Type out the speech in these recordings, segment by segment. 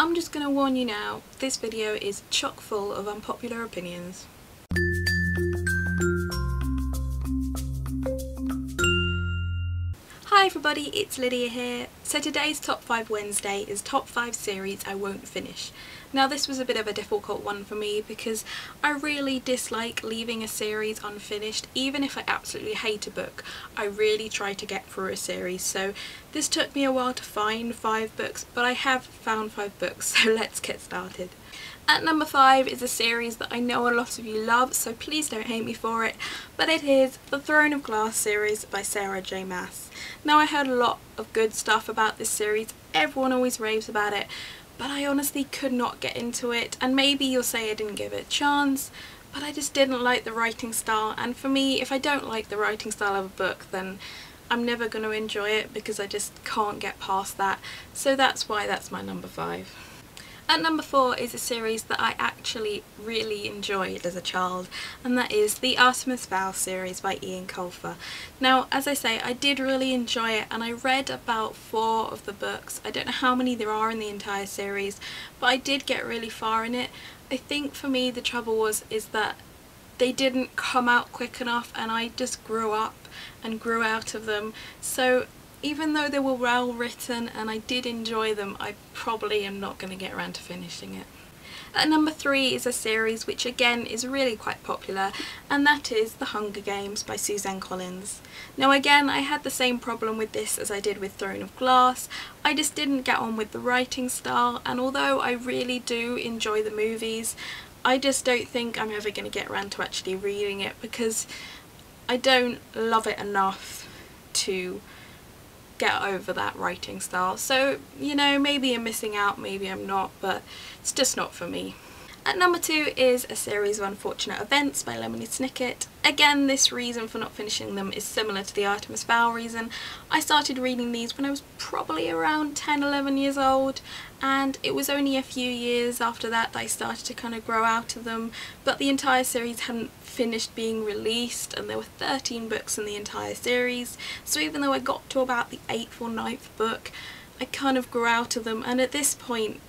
I'm just going to warn you now, this video is chock full of unpopular opinions. Hi everybody, it's Lydia here. So today's Top 5 Wednesday is Top 5 series I won't finish. Now this was a bit of a difficult one for me because I really dislike leaving a series unfinished. Even if I absolutely hate a book, I really try to get through a series. So this took me a while to find 5 books, but I have found 5 books, so let's get started. At number 5 is a series that I know a lot of you love, so please don't hate me for it, but it is the Throne of Glass series by Sarah J Maas. Now I heard a lot of good stuff about this series, everyone always raves about it, but I honestly could not get into it, and maybe you'll say I didn't give it a chance, but I just didn't like the writing style, and for me, if I don't like the writing style of a book, then I'm never going to enjoy it because I just can't get past that, so that's why that's my number 5. At number 4 is a series that I actually really enjoyed as a child, and that is the Artemis Fowl series by Ian Colfer. Now, as I say, I did really enjoy it, and I read about 4 of the books. I don't know how many there are in the entire series, but I did get really far in it. I think for me the trouble is that they didn't come out quick enough, and I just grew up and grew out of them. So even though they were well written and I did enjoy them, I probably am not going to get around to finishing it. At number 3 is a series which again is really quite popular, and that is The Hunger Games by Suzanne Collins. Now again, I had the same problem with this as I did with Throne of Glass. I just didn't get on with the writing style, and although I really do enjoy the movies, I just don't think I'm ever going to get around to actually reading it because I don't love it enough to get over that writing style. So, you know, maybe I'm missing out, maybe I'm not, but it's just not for me. At number 2 is a series of unfortunate events by Lemony Snicket. Again, this reason for not finishing them is similar to the Artemis Fowl reason. I started reading these when I was probably around 10-11 years old, and it was only a few years after that I started to kind of grow out of them, but the entire series hadn't finished being released, and there were 13 books in the entire series, so even though I got to about the 8th or 9th book, I kind of grew out of them, and at this point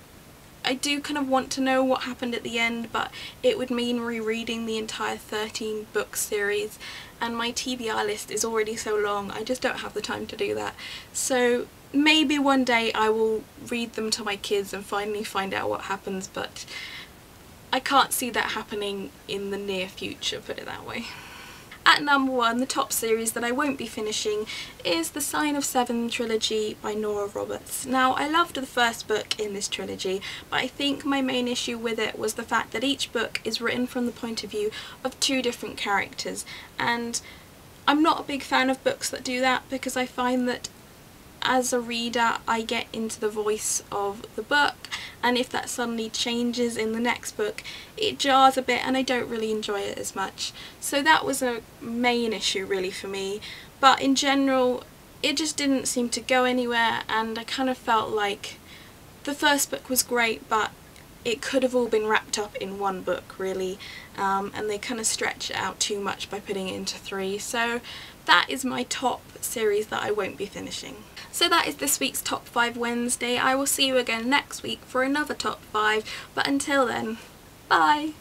I do kind of want to know what happened at the end, but it would mean rereading the entire 13 book series, and my TBR list is already so long, I just don't have the time to do that. So maybe one day I will read them to my kids and finally find out what happens, but I can't see that happening in the near future, put it that way. At number 1, the top series that I won't be finishing is the Sign of Seven trilogy by Nora Roberts. Now, I loved the first book in this trilogy, but I think my main issue with it was the fact that each book is written from the point of view of 2 different characters, and I'm not a big fan of books that do that because I find that as a reader I get into the voice of the book, and if that suddenly changes in the next book it jars a bit and I don't really enjoy it as much. So that was a main issue really for me, but in general it just didn't seem to go anywhere, and I kind of felt like the first book was great but it could have all been wrapped up in one book really, and they kind of stretch it out too much by putting it into 3. So that is my top series that I won't be finishing. So that is this week's Top 5 Wednesday. I will see you again next week for another Top 5, but until then, bye!